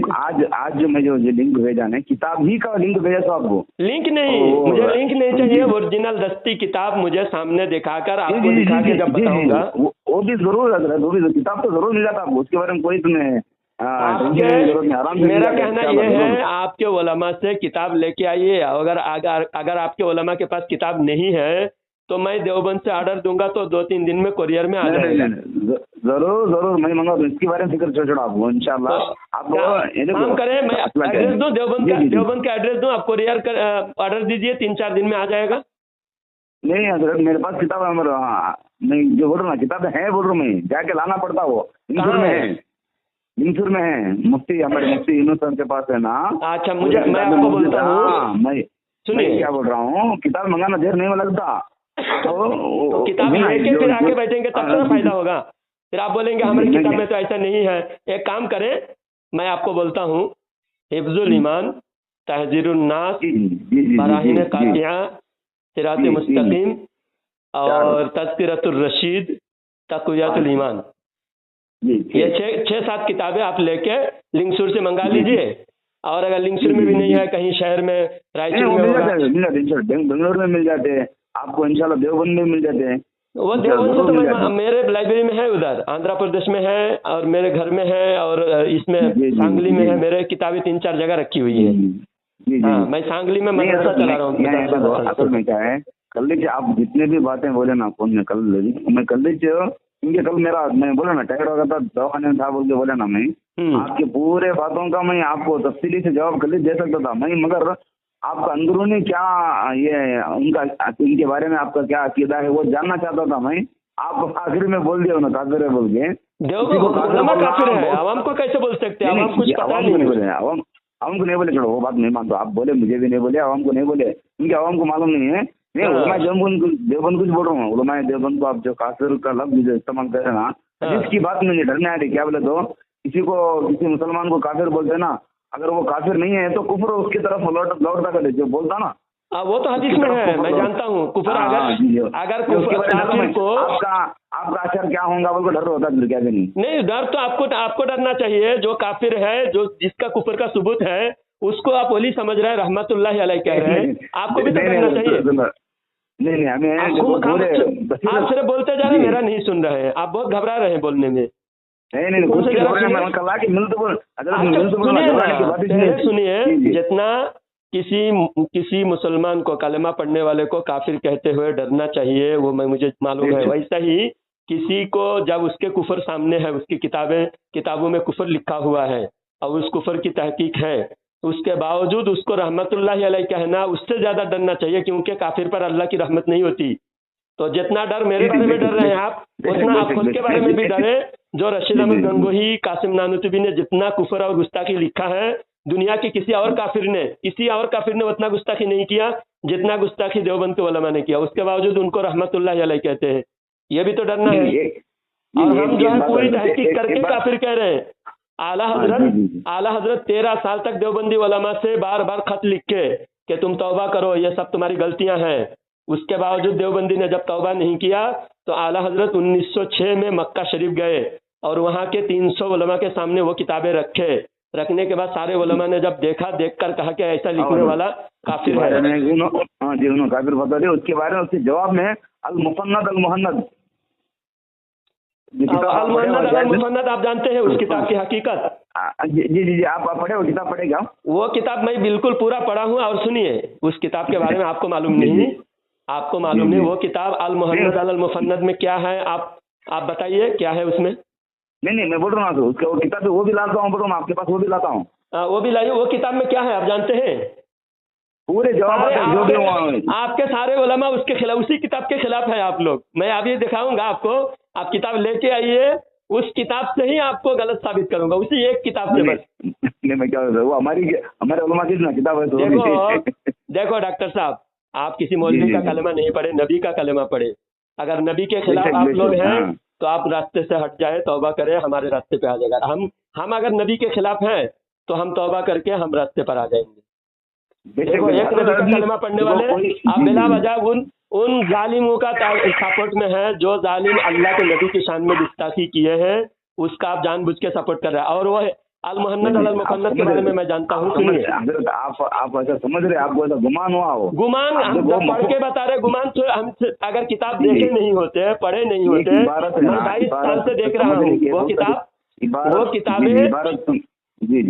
आज जो मैं जो लिंक भेजा ना, किताब ही का लिंक भेजा तो आपको। लिंक नहीं, मुझे लिंक नहीं चाहिए, ओरिजिनल दस्ती किताब मुझे सामने दिखाकर आपको दिखा के जब बताऊंगा। वो भी जरूर हजरत, वो भी किताब तो जरूर मिल जाता आपको, उसके बारे में कोई तुम्हें मेरा कहना यह है आपके उलमा से किताब लेके आइए। अगर आपके उलमा के पास किताब नहीं है तो मैं देवबंद से ऑर्डर दूंगा तो 2-3 दिन में कुरियर में आ जाएगा। जरूर जरूर मैं मंगा दूं, इसके बारे में फिक्र छोड़ो आपको, इंशाल्लाह। आप काम करें, मैं एड्रेस दूं देवबंद का एड्रेस दूं, आप कुरियर कर ऑर्डर दीजिए, 3-4 दिन में आ जाएगा। नहीं हजरत, मेरे पास किताब है, मैं जो बोल रहा हूँ किताब है, बोल रहा हूँ मैं, जाके लाना पड़ता वो। इंदौर में है, मुफ्ती हमारे मुफ्ती यूनुस सर के पास है ना। अच्छा, मैं आपको बोलता हूँ, मैं क्या बोल रहा हूँ, किताब मंगाना देर नहीं लगता। तो किताब लेके फिर आके बैठेंगे तब तो फायदा होगा। फिर आप बोलेंगे हमारी किताब में तो ऐसा नहीं है। एक काम करें, मैं आपको बोलता हूँ, हिफ्जुल ईमान, तहजीरुन नास, बराहीन कातिया, सिरात मुस्तकीम और तज़किरतुर रशीद, तक़वियतुल ईमान, ये 6-7 किताबें आप लेके लिंकसुर से मंगा लीजिए। और अगर लिंकसुर में भी नहीं है, कहीं शहर में, रायचूर में होगा, बेंगलोर में मिल जाते हैं आपको, इंशाल्लाह देवबंद में मिल जाते हैं। वो देवबंद से तो मेरे लाइब्रेरी में है, उधर आंध्र प्रदेश में है, और मेरे घर में है, और इसमें सांगली में है। मेरे किताबें 3-4 जगह रखी हुई है। हाँ, मैं सांगली में मदरसा चला रहा हूँ। असल में क्या है, कल लीजिए आप जितने भी बातें बोले ना फोन में, कल लीजिए, क्योंकि कल मैं बोला ना टाइड हो गया था, दवाखाने में था बोल के बोला ना, मैं आपके पूरे बातों का मैं आपको तफसीली से जवाब कल दे सकता था मैं, मगर आपका अंदरूनी क्या ये उनके बारे में आपका क्या अकीदा है वो जानना चाहता था मैं। आप आखिर में बोल दिया ना काफिर है बोल के, काफिर है, आवाम को कैसे बोल सकते हैं? आवाम कुछ पता नहीं बोले, आवाम को नहीं बोले, छोड़ो वो बात नहीं मानता। आप बोले, मुझे भी नहीं बोले, आवाम को नहीं बोले, क्योंकि आवाम को मालूम नहीं है। नहीं, उलमाए देवबंद कुछ बोल रहा हूँ, उलमाए देवबंद को आप जो काफिर का लफ्ज इस्तेमाल कर रहे हैं ना, जिसकी बात में डरने आ रही, क्या बोले तो किसी मुसलमान को काफिर बोलते ना, अगर वो काफिर नहीं है तो कुफर उसकी तरफ लौटता कर जो बोलता ना, वो तो हदीस में है, मैं जानता हूँ। कुफर अगर काफिर को आपका असर क्या होगा बोल डर होता है क्या? नहीं, डर तो आपको डरना चाहिए। जो काफिर है, जो जिसका कुफर का सबूत है, उसको आप वली समझ रहे हैं, रहमतुल्लाह अलैह कह रहे हैं, आपको भी तो डरना चाहिए। नहीं हमें आप सिर्फ बोलते जा रहे हैं, मेरा नहीं सुन रहे हैं, आप बहुत घबरा रहे हैं बोलने में। सुनिए, जितना किसी मुसलमान को, कलमा पढ़ने वाले को काफिर कहते हुए डरना चाहिए, वो मुझे मालूम है, वैसा ही किसी को जब उसके कुफर सामने है, उसकी किताबों में कुफर लिखा हुआ है और उस कुफर की तहकीक है, उसके बावजूद उसको रहमतुल्लाह अलैह कहना, उससे ज्यादा डरना चाहिए, क्योंकि काफिर पर अल्लाह की रहमत नहीं होती। तो जितना डर मेरे बारे में डर रहे हैं आप, उतना आप खुद के बारे में भी डरे। जो रशीद अहमद गंगोही, कासिम नानूतवी ने जितना कुफर और गुस्ताखी लिखा है, दुनिया के किसी और काफिर ने उतना गुस्ताखी नहीं किया जितना गुस्ताखी देवबंद के उलमा ने किया। उसके बावजूद उनको रहमतुल्लाह अलैह कहते हैं, ये भी तो डरना है। और हम जो है पूरी तहकीक करके काफिर कह रहे हैं। आला हजरत 13 साल तक देवबंदी उलमा से बार बार खत लिख के कि तुम तौबा करो, ये सब तुम्हारी गलतियां हैं। उसके बावजूद देवबंदी ने जब तौबा नहीं किया तो आला हजरत 1906 में मक्का शरीफ गए और वहाँ के 300 उलमा के सामने वो किताबें रखने के बाद सारे उलमा ने जब देखकर कहा कि ऐसा लिखने वाला काफिर है। उन्होंने काफिर बता दिया। उसके बारे में उसके जवाब में अल मुफन्नद आप जानते हैं उस किताब की हकीकत? जी आप पढ़े, वो किताब पढ़ेगा? वो किताब मैं बिल्कुल पूरा पढ़ा हूँ। और सुनिए, उस किताब के बारे में आपको मालूम नहीं, वो किताब अल मुहन्नद अल मुफन्नद में क्या है, आप बताइए क्या है उसमें? नहीं मैं बोल रहा हूँ उसका वो किताब वो भी लाता हूँ, बोल रहा हूँ आपके पास वो भी लाता हूँ। वो भी लाइए। वो किताब में क्या है आप जानते हैं? पूरे जवाब आपके सारे उलमा उसके खिलाफ, उसी किताब के खिलाफ है आप लोग। मैं अभी दिखाऊंगा आपको, आप किताब लेके आइए, उस किताब से ही आपको गलत साबित करूंगा, उसी एक किताब से बस। नहीं मैं क्या वो हमारे उलमा की ना किताब है तो देखो डॉक्टर साहब, आप किसी मौलवी का कलमा नहीं पढ़े, नबी का कलमा पढ़े। अगर नबी के खिलाफ आप लोग हैं तो आप रास्ते से हट जाए, तौबा करें, हमारे रास्ते पे आ जाएगा। हम अगर नबी के खिलाफ हैं तो हम तौबा करके हम रास्ते पर आ जाएंगे। देखो, एक नबी का कलमा पढ़ने वाले आप बिला वजह उन जालिमों का सपोर्ट में है जो जालिम अल्लाह के नबी की शान में गुस्ताखी किए हैं, उसका आप जानबूझ के सपोर्ट कर रहे हैं। और वो अल मुहन्नद अल मुफन्नद के बारे में मैं जानता हूँ। सुनिए, आप ऐसा समझ रहे, आपको ऐसा गुमान हुआ हो? गुमान हम जब पढ़ के बता रहे, गुमान तो हम अगर किताब देखे नहीं होते, पढ़े नहीं होते, मैं 22 साल से देख रहा हूँ वो किताबें।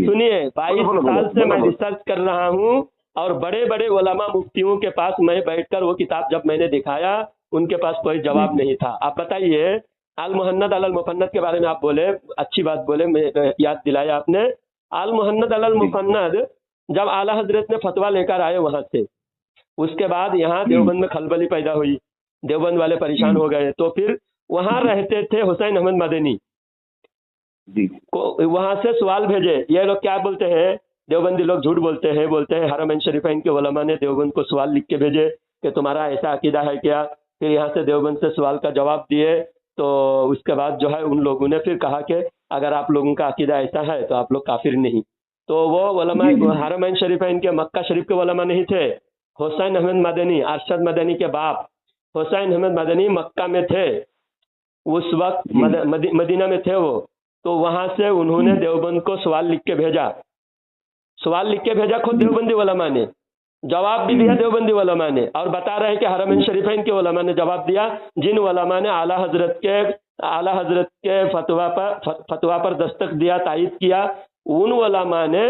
सुनिए, 22 साल से मैं रिसर्च कर रहा हूँ और बड़े बड़े उलमा मुफ्तियों के पास मैं बैठकर वो किताब जब मैंने दिखाया, उनके पास कोई जवाब नहीं था। आप बताइए, अल मुहन्नद अल मुफन्नद के बारे में आप बोले, अच्छी बात बोले, मैं याद दिलाया आपने। अल मुहन्नद अल मुफन्नद जब आला हजरत ने फतवा लेकर आए वहां से, उसके बाद यहाँ देवबंद में खलबली पैदा हुई, देवबंद वाले परेशान हो गए, तो फिर वहां रहते थे हुसैन अहमद मदनी को वहां से सवाल भेजे। ये लोग क्या बोलते हैं, देवबंदी लोग झूठ बोलते हैं हरमैन शरीफैन के उलमा ने देवबंद को सवाल लिख के भेजे कि तुम्हारा ऐसा अकीदा है क्या। फिर यहाँ से देवबंद से सवाल का जवाब दिए, तो उसके बाद जो है उन लोगों ने फिर कहा कि अगर आप लोगों का अकीदा ऐसा है तो आप लोग काफिर नहीं। तो वो उलमा हरमैन शरीफैन के मक्का शरीफ के उलमा नहीं थे। हुसैन अहमद मदनी, अरशद मदनी के बाप हुसैन अहमद मदनी मक्का में थे उस वक्त, मदीना में थे वो। तो वहां से उन्होंने देवबंद को सवाल लिख के भेजा, खुद देवबंदी उलमा ने जवाब भी दिया, देवबंदी उलमा ने, और बता रहे हैं कि हरमैन शरीफैन के उलमा ने जवाब दिया, जिन उलमा ने आला हजरत के फतवा पर दस्तक दिया, तायीद किया, उन उलमा ने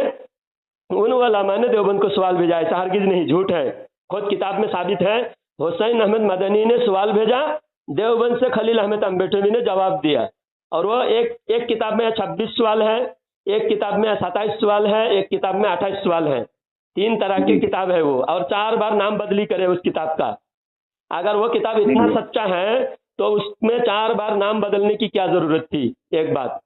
देवबंद को सवाल भेजा। ऐसा हरगिज नहीं, झूठ है, खुद किताब में साबित है। हुसैन अहमद मदनी ने सवाल भेजा, देवबंद से खलील अहमद अम्बेटवी ने जवाब दिया, और वो एक किताब में 26 सवाल है, एक किताब में 27 सवाल है, एक किताब में 28 सवाल है। 3 तरह की किताब है वो, और 4 बार नाम बदली करे उस किताब का। अगर वो किताब इतना सच्चा है तो उसमें 4 बार नाम बदलने की क्या जरूरत थी, एक बात।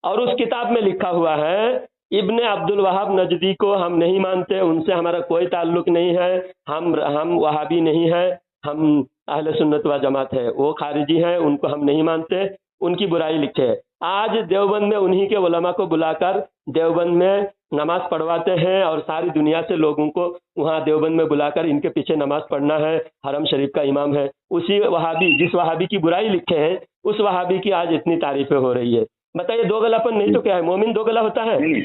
और उस किताब में लिखा हुआ है, इब्ने अब्दुल वहाब नजदी को हम नहीं मानते, उनसे हमारा कोई ताल्लुक नहीं है, हम वहाबी नहीं है, हम अहले सुन्नत व जमात है, वो खारिजी हैं, उनको हम नहीं मानते, उनकी बुराई लिखे। आज देवबंद में उन्हीं के उलमा को बुलाकर देवबंद में नमाज पढ़वाते हैं, और सारी दुनिया से लोगों को वहाँ देवबंद में बुलाकर इनके पीछे नमाज पढ़ना है, हरम शरीफ का इमाम है। उसी वहाबी, जिस वहाबी की बुराई लिखे हैं, उस वहाबी की आज इतनी तारीफें हो रही है। बताइए, दो गलापन नहीं तो क्या है? मोमिन दो गला होता है? नहीं,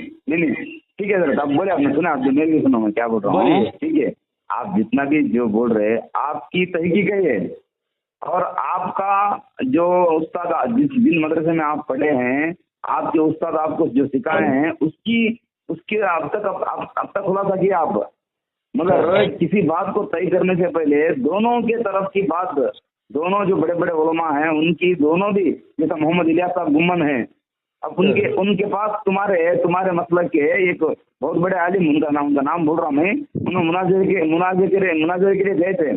ठीक है सर, आप बोले, आपने सुना, आपने मेरे भी सुना, मैं क्या बोल रहा हूँ, ठीक है। आप जितना भी जो बोल रहे हैं, आपकी तहकीक है, और आपका जो उस्ताद जिन मदरसे में आप पढ़े हैं, आपके उस्ताद आपको जो सिखाए हैं, उसके अब तक खुलासा किया आप। मगर किसी बात को तय करने से पहले दोनों के तरफ की बात, दोनों जो बड़े बड़े उलमा हैं उनकी, दोनों भी, जैसा मोहम्मद इलियास साहब गुम्मन हैं, अब उनके पास तुम्हारे मसलक के एक बहुत बड़े आलिम, उनका नाम बोल रहा हूँ मैं, उन्होंने मुनाज़े के लिए गए थे।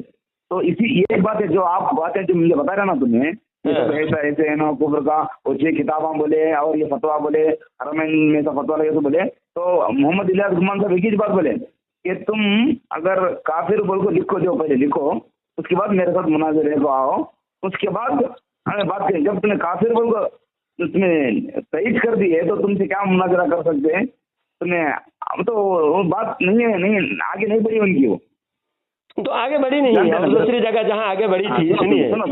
तो ये एक बात है, जो आप बातें जो मुझे बता रहे ना तुम्हें, ऐसे है ना, कुफ्र का, और 6 किताबें बोले, और ये फतवा बोले, हरमैन में से फतवा लगे तो बोले, तो मोहम्मद इलियास गुम्मन साहब एक ही बात बोले कि तुम अगर काफिर बोल को लिखो, जो पहले लिखो, उसके बाद मेरे साथ मुनाज़रे को आओ, उसके बाद हमें बात करें। जब तुमने काफिर बोल को तुमने तईद कर दी है, तो तुमसे क्या मुनाज़रा कर सकते हैं? तुम्हें अब तो वो बात नहीं आगे नहीं बढ़ी उनकी, वो तो आगे बढ़ी नहीं है, और दूसरी जगह जहाँ आगे बढ़ी थी। सुनिए, सुनो,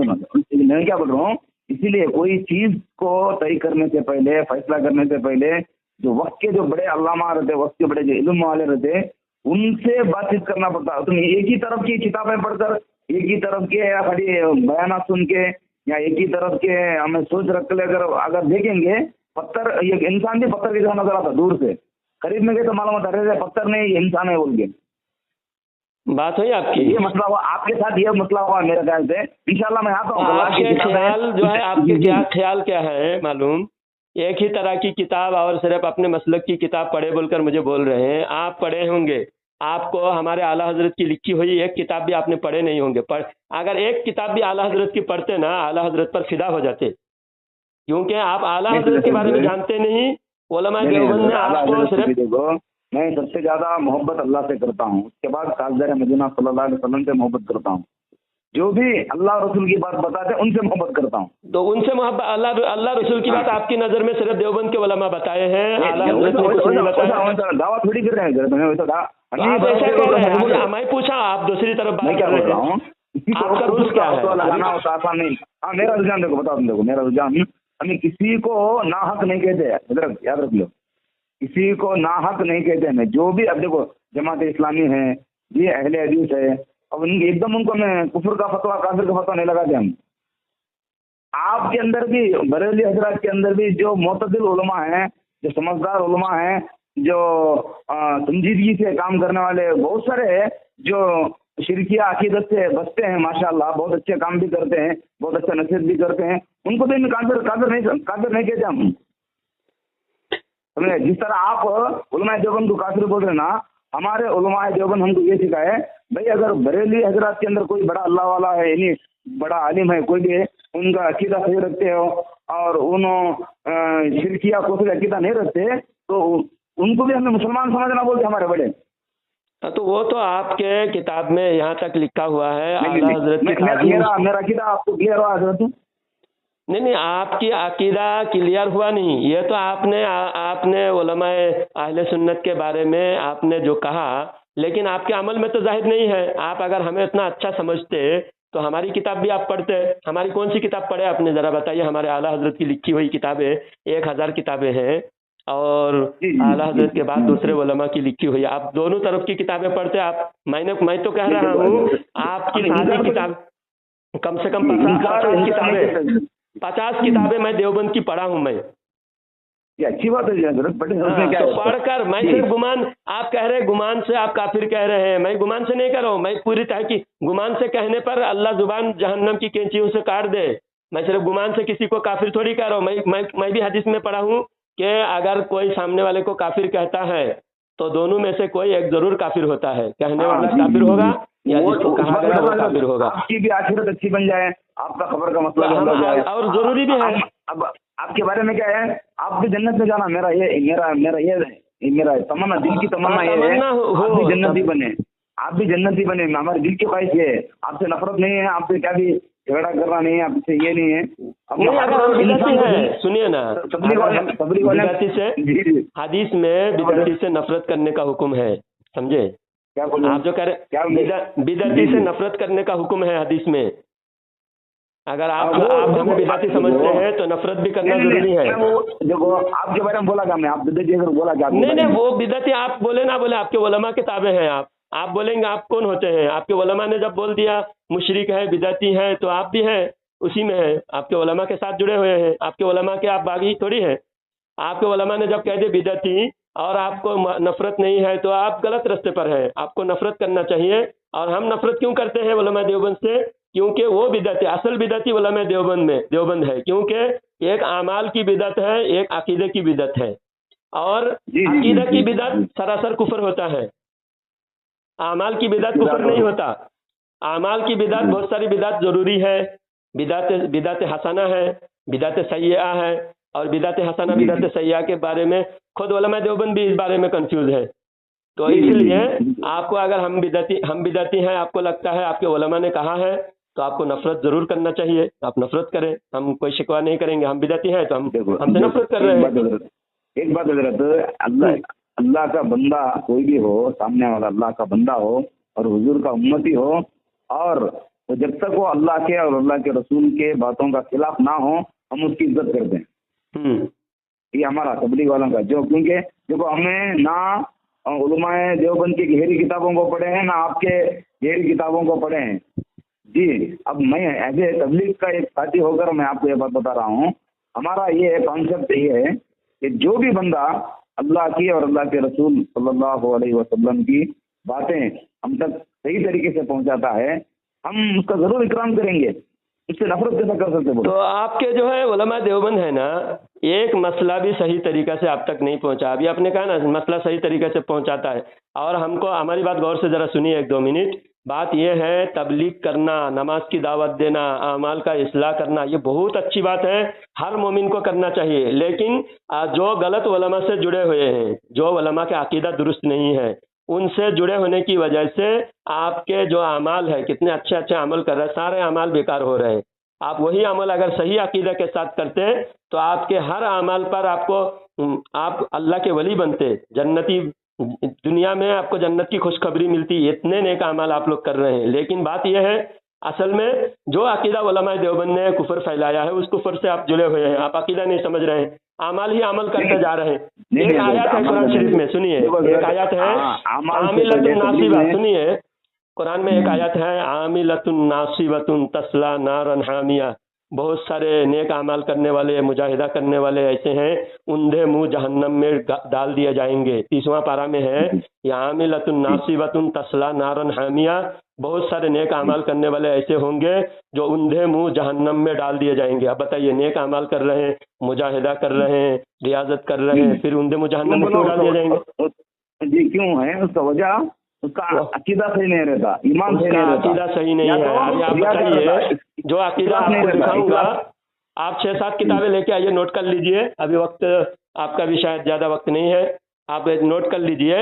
मैं क्या बोल रहा हूँ, इसीलिए कोई चीज को तय करने से पहले, फैसला करने से पहले, जो वक्त के जो बड़े अल्लामा रहते, वक्त के बड़े जो इल्म वाले रहते, उनसे बातचीत करना पड़ता। तुम एक ही तरफ की किताबें पढ़कर, एक ही तरफ के या खाली बयान सुन के, या एक ही तरफ के हमें सोच रख कर अगर देखेंगे, पत्थर, ये इंसान भी पत्थर की तरह नजर आता, दूर से, करीब में गए तो मालूम होता है पत्थर नहीं, ये इंसान है बोल के। बात हुई आपकी, ये मसला हुआ आपके साथ, ये मसला हुआ मेरे ख्याल से। इंशाल्लाह मैं आता हूँ। आपके ख्याल जो है, आपके क्या ख्याल क्या है मालूम? एक ही तरह की किताब और सिर्फ अपने मसलक की किताब पढ़े बोलकर मुझे बोल रहे हैं। आप पढ़े होंगे, आपको हमारे आला हजरत की लिखी हुई एक किताब भी आपने पढ़े नहीं होंगे। अगर एक किताब भी आला हजरत की पढ़ते ना, आला हजरत पर फिदा हो जाते, क्योंकि आप आला हजरत के बारे में जानते नहीं। उलमा देवबंद ने आपको सिर्फ, मैं सबसे ज्यादा मोहब्बत अल्लाह से करता हूँ, उसके बाद ताजदार मदीना सल्लल्लाहु अलैहि वसल्लम से मोहब्बत करता हूँ। जो भी अल्लाह रसूल की बात बताते हैं उनसे मोहब्बत करता हूँ। तो उनसे मोहब्बत, अल्लाह रसूल की बात आपकी नजर में सिर्फ देवबंद के उलमा बताए हैं, आला हजरत ने कुछ नहीं बताया। दावा थोड़ी कर रहे हैं, आप ऐसा कह रहे हैं, हमें पूछा, आप दूसरी तरफ बात कर रहे हैं। किसी को आपका रूल्स क्या है? लगाना होता आसान नहीं। हाँ, मेरा रुझान देखो, बता दूं, देखो मेरा रुझान, हमें किसी को ना हक नहीं कहते हैं, हजरत याद रख लो, किसी को ना हक नहीं कहते हैं। जो भी अब देखो जमात इस्लामी है, ये अहले हदीस है, अब उनकी एकदम उनको मैं कुफर का फतवा, काफिर का फतवा नहीं लगाते हम। आपके अंदर भी, बरेली हजरात के अंदर भी जो मोतदिल उलमा हैं, जो समझदार उलमा हैं, जो संजीदगी से काम करने वाले बहुत सारे हैं, जो शिरकिया अकीदत से बचते हैं, माशाल्लाह बहुत अच्छे काम भी करते हैं, बहुत अच्छा नसीहत भी करते हैं, उनको भी काफिर नहीं कहते हम। समझे? जिस तरह आप उलमाए देवबंद को काफिर बोल रहे ना, हमारे उलमाए देवबंद हमको ये सिखाए, भाई अगर बरेली हजरात के अंदर कोई बड़ा अल्लाह वाला है, यानी बड़ा आलिम है, कोई भी है, उनका अकीदा सही रखते हो और उन्होंने शिरकिया को अकीदा नहीं रखते, तो उनको भी हमें मुसलमान समझना बोलते हमारे बड़े। तो वो तो आपके किताब में यहाँ तक लिखा हुआ है, आला हजरत की मेरा अकीदा आपको क्लियर हुआ हजरत? नहीं, आपकी अकीदा क्लियर हुआ नहीं। ये तो आपने उलमाए अहले सुन्नत के बारे में आपने जो कहा, लेकिन आपके अमल में तो जाहिर नहीं है। आप अगर हमें इतना अच्छा समझते तो हमारी किताब भी आप पढ़ते। हमारी कौन सी किताब पढ़े आपने, जरा बताइए। हमारे आला हजरत की लिखी हुई किताबें 1000 किताबें हैं, और आला हजरत के बाद दूसरे उलमा की लिखी हुई। आप दोनों तरफ की किताबें पढ़ते। आप मैं तो कह रहा हूँ आपकी सारी किताब कम से कम 50 किताबें मैं देवबंद की पढ़ा हूँ मैं। ये अच्छी बात है हजरत, तो पढ़कर मैं सिर्फ गुमान, आप कह रहे गुमान से आप काफिर कह रहे हैं, मैं गुमान से नहीं कर रहा हूँ। मैं पूरी तरह की गुमान से कहने पर अल्लाह जुबान जहन्नम की कैंचियों से काट दे। मैं सिर्फ गुमान से किसी को काफिर थोड़ी कह रहा हूँ। मैं भी हदीस में पढ़ा हूँ कि अगर कोई सामने वाले को काफिर कहता है तो दोनों में से कोई एक जरूर काफिर होता है। कहने वाला काफिर होगा या जिसको कहा गया वो काफिर होगा। आपकी भी आखिरत अच्छी बन जाए, आपका खबर का मसला हल हो जाए, और जरूरी भी है। अब आपके बारे में क्या है, आप भी जन्नत में जाना, मेरा तमन्ना, दिल की तमन्ना ये है, आप भी जन्नती बने, आप भी जन्नती बने। हमारे दिल की ख्वाहिश ये है, आपसे नफरत नहीं है, आपसे क्या भी झगड़ा करना नहीं है, आपसे ये नहीं है। सुनिए ना, बिदअती से हदीस में बिदअती से नफरत करने का हुक्म है, समझे? क्या बोले आप जो कह रहे बिदअती से नफरत करने का हुक्म है हदीस में। अगर आप हमें बिदअती समझते हैं तो नफरत भी करना जरूरी है। देखो आपके बारे में बोला क्या मैं, आप बिदअती अगर बोला क्या? नहीं, वो बिदअती आप बोले ना बोले, आपके उलमा किताबें हैं। आप बोलेंगे आप कौन होते हैं? आपके उलमा ने जब बोल दिया मुशरिक है, बिदअती है, तो आप भी हैं उसी में हैं, आपके उलमा के साथ जुड़े हुए हैं। आपके उलमा के आप बागी थोड़ी हैं। आपके उलमा ने जब कह दिया बिदअती और आपको नफरत नहीं है तो आप गलत रास्ते पर हैं। आपको नफरत करना चाहिए। और हम नफरत क्यों करते हैं उलमा देवबंद से? क्योंकि वो बिदअती, असल बिदअती उलमा देवबंद है। क्योंकि एक आमाल की बिदअत है, एक अकीदे की बिदअत है। और अकीदा की बिदअत सरासर कुफर होता है, आमाल की बिदअत कुफर नहीं होता। आमाल की बिदअत, बहुत सारी बिदअत जरूरी है। बिदअत हसना है, बिदअत सय्या है, और बिदअत हसना बिदअत सय्या के बारे में खुद उलमा देवबंद भी इस बारे में कंफ्यूज है। तो इसलिए आपको अगर हम बिदअती हैं, आपको लगता है आपके उलमा ने कहा है, तो आपको नफरत जरूर करना चाहिए। आप नफरत करें, हम कोई शिकवा नहीं करेंगे। हम बिदअती हैं तो हमसे नफरत कर रहे हैं। एक बात हजरत, अल्लाह का बंदा कोई भी हो, सामने वाला अल्लाह का बंदा हो और हुजूर का उम्मती हो, और तो जब तक वो अल्लाह के और अल्लाह के रसूल के बातों का खिलाफ ना हो, हम उसकी इज्जत करते हैं। ये हमारा तबलीग वालों का जो, क्योंकि देखो हमें ना उलमाए देवबंद की गहरी किताबों को पढ़े हैं, ना आपके गहरी किताबों को पढ़े हैं जी। अब मैं एज ए तबलीग का एक साथी होकर मैं आपको ये बात बता रहा हूँ, हमारा ये कॉन्सेप्ट ये है कि जो भी बंदा अल्लाह की और अल्लाह के रसूल सल्लल्लाहु अलैहि वसल्लम की बातें हम तक सही तरीके से पहुंचाता है, हम उसका जरूर इकराम करेंगे। उससे नफरत कैसा कर सकते हैं? तो आपके जो है उलमा देवबंद है ना, एक मसला भी सही तरीका से आप तक नहीं पहुंचा। अभी आपने कहा ना मसला सही तरीके से पहुंचाता है। और हमको, हमारी बात गौर से जरा सुनिए 1-2 मिनट। बात यह है, तबलीग करना, नमाज की दावत देना, आमाल का इस्लाह करना, ये बहुत अच्छी बात है, हर मोमिन को करना चाहिए। लेकिन जो गलत उलमा से जुड़े हुए हैं, जो उलमा के अकीदा दुरुस्त नहीं है, उनसे जुड़े होने की वजह से आपके जो अमाल है, कितने अच्छे अच्छे अमल कर रहे हैं, सारे अमाल बेकार हो रहे हैं। आप वही अमल अगर सही अकीदा के साथ करते तो आपके हर अमाल पर आप अल्लाह के वली बनते, जन्नती, दुनिया में आपको जन्नत की खुशखबरी मिलती। इतने नेक अमाल आप लोग कर रहे हैं। लेकिन बात यह है असल में जो अकीदा उलमाए देवबंद ने कुफर फैलाया है उस कुफर से आप जुड़े हुए हैं, आप अकीदा नहीं समझ रहे हैं, अमाल ही अमल करते जा रहे हैं। एक आयत है कुरान शरीफ में, सुनिए, एक आयत है आमिलतुन नासिबा, सुनिए, कुरान में एक आयत है आमिलतुन नासिबतुन तस्ला नारन हामिया, बहुत सारे नेक अमाल करने वाले, मुजाहिदा करने वाले ऐसे हैं, उंधे मुंह जहन्नम में डाल दिए जाएंगे। 30वां पारा में है या आमिलतुन नासिबतुन तस्ला नारन हामिया, बहुत सारे नेक अमाल करने वाले ऐसे होंगे जो उंधे मुंह जहन्नम में डाल दिए जाएंगे। अब बताइए, नेक अमाल कर रहे हैं, मुजाहिदा कर रहे हैं, रियाजत कर रहे हैं, फिर उंधे मुंह जहन्नम में क्यों डाल दिए जाएंगे? जी क्यों है उसका वजह? उसका अकीदा सही नहीं रहता, ईमान सही नहीं रहता, अकीदा सही नहीं है। अभी आप बताइए, जो अकीदा आपको दिखाऊंगा, आप 6-7 किताबें लेके आइए, नोट कर लीजिए, अभी वक्त आपका भी शायद ज्यादा वक्त नहीं है, आप नोट कर लीजिए।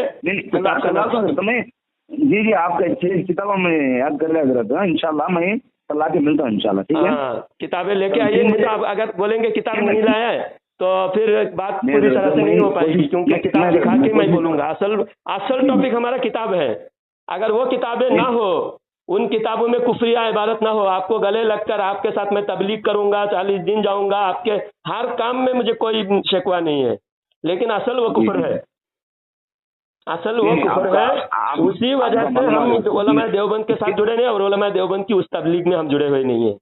जी जी आपका 6 किताबों में याद कर लिया जरा, इंशाल्लाह मैं कल आके मिलता हूँ इंशाल्लाह, ठीक है? हाँ, किताबें लेके आइए, नहीं तो आप अगर बोलेंगे किताब नहीं लाए तो फिर बात पूरी तरह से नहीं हो पाएगी, क्योंकि किताब दिखा के मैं बोलूंगा। असल टॉपिक हमारा किताब है। अगर वो किताबें ना हो, उन किताबों में कुफरिया इबारत ना हो, आपको गले लगकर आपके साथ मैं तबलीग करूंगा, 40 दिन जाऊंगा, आपके हर काम में मुझे कोई शिकवा नहीं है, लेकिन असल वो कुफर है, असल वो कुफर है। उसी वजह से हम उलमाए देवबंद के साथ जुड़े नहीं, और उलमाए देवबंद की उस तबलीग में हम जुड़े हुए नहीं है।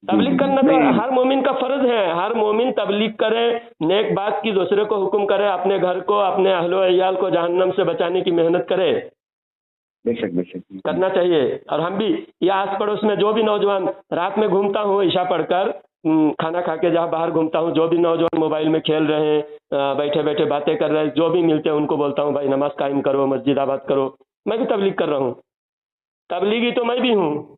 तबलीग करना तो हर मोमिन का फर्ज है, हर मोमिन तबलीग करे, नेक बात की दूसरे को हुक्म करे, अपने घर को, अपने अहलो अयाल को जहन्नम से बचाने की मेहनत करे, बेशक करना चाहिए। और हम भी या आस पड़ोस में जो भी नौजवान, रात में घूमता हूँ ईशा पढ़कर, खाना खा के जहाँ बाहर घूमता हूँ, जो भी नौजवान मोबाइल में खेल रहे हैं, बैठे बैठे बातें कर रहे हैं, जो भी मिलते हैं उनको बोलता हूँ भाई नमाज कायम करो, मस्जिद आबाद करो। मैं भी तबलीग कर रहा हूँ, तबलीगी तो मैं भी हूँ,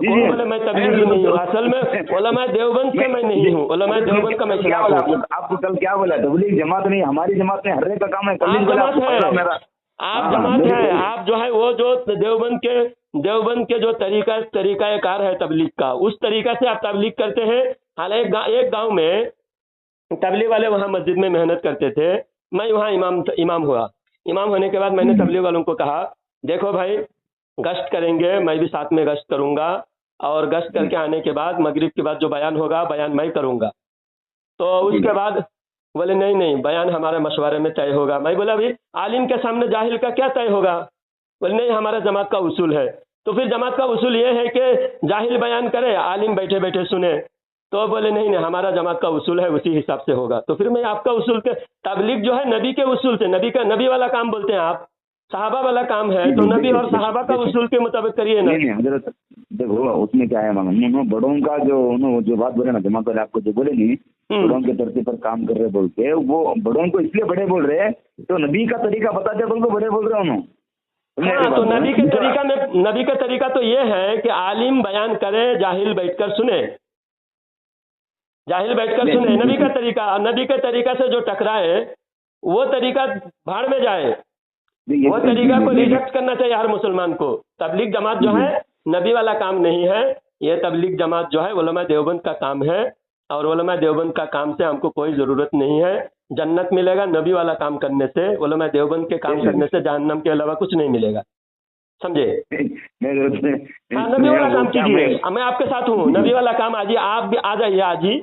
कौन बोले मैं तबलीगी नहीं हूँ? असल में उलमाए देवबंद से मैं नहीं हूँ, उलमाए देवबंद का मैं खिलाफ हूँ। आपको कल क्या बोला? तबलीग जमात नहीं, हमारी जमात में हर एक का काम है। आप जमात है, आप जमात है, आप जो है वो जो देवबंद के जो तरीका कार है तबलीग का, उस तरीका से आप तबलीग करते हैं। हालांकि एक गांव में तबलीग वाले वहाँ मस्जिद में मेहनत करते थे, मैं वहाँ इमाम हुआ। इमाम होने के बाद मैंने तबलीग वालों को कहा, देखो भाई गश्त करेंगे, मैं भी साथ में गश्त करूंगा, और गश्त करके आने के बाद मगरिब के बाद जो बयान होगा बयान मैं करूंगा। तो उसके बाद बोले नहीं, बयान हमारे मशवरे में तय होगा। मैं बोला भाई आलिम के सामने जाहिल का क्या तय होगा? बोले नहीं, हमारा जमात का उसूल है। तो फिर जमात का उसूल ये है कि जाहिल बयान करे, आलिम बैठे बैठे सुने। तो बोले नहीं, हमारा जमात का उसूल है, उसी हिसाब से होगा। तो फिर मैं आपका उसूल के, तबलीग जो है नबी के उसूल से, नबी वाला काम बोलते हैं आप, सहाबा वाला काम है, तो नबी और सहाबा का उसूल के मुताबिक करिए ना। हजरत देखो उसमें क्या है, बड़ों का जो बात बोले ना, जमा कर आपको जो बोले नहीं, बड़ों के धरती पर काम कर रहे बोल के, वो बड़ों को इसलिए बड़े बोल रहे हैं तो नबी का तरीका बताते बोल को बड़े बोल रहे हो। हाँ, तो नबी का तरीका तो ये है कि आलिम बयान करे, जाहिल बैठकर सुने, नबी का तरीका। नबी के तरीका से जो टकराए वो तरीका भाड़ में जाए, वो तरीका को रिजेक्ट करना चाहिए हर मुसलमान को। तबलीग जमात जो है नबी वाला काम नहीं है, ये तबलीग जमात जो है उलमा देवबंद का काम है, और उलमा देवबंद का काम से हमको कोई ज़रूरत नहीं है। जन्नत मिलेगा नबी वाला काम करने से, उलमा देवबंद के काम करने से जहन्नम के अलावा कुछ नहीं मिलेगा, समझे? हाँ, नबी वाला काम कीजिए, मैं आपके साथ हूँ। नबी वाला काम आजिए, आप भी आ जाइए आज ही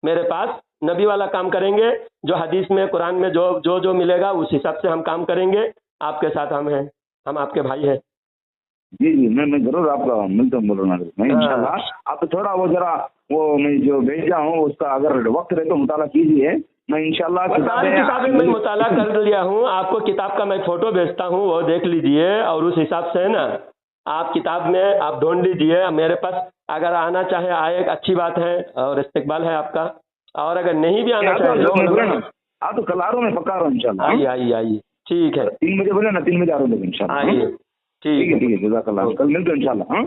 मेरे पास, नबी वाला काम करेंगे। जो हदीस में कुरान में जो मिलेगा उस हिसाब से हम काम करेंगे। आपके साथ हम हैं, हम आपके भाई हैं। जी मैं जरूर आपका मिलता हूँ, बोलूँगा मैं इंशाल्लाह। आप थोड़ा वो जरा वो मैं जो भेजा हूँ उसका अगर वक्त रहे तो मुताला कीजिए, मैं इंशाल्लाह किताबें मैं मुताला कर लिया हूँ। आपको किताब का मैं फोटो भेजता हूँ, वो देख लीजिए, और उस हिसाब से ना आप किताब में आप ढूंढ लीजिए। मेरे पास अगर आना चाहे आए, अच्छी बात है, और इस्तकबाल है आपका। और अगर नहीं भी आना चाहे आप तो कल आ रहा हूँ, मैं पक्का रहा हूँ इंशाल्लाह। आइए, ठीक है। 3 बजे बोले ना, 3 बजे आ रहा हूँ इंशाल्लाह। आइए, ठीक है, जज़ाकल्लाह, कल मिलते हैं इंशाल्लाह।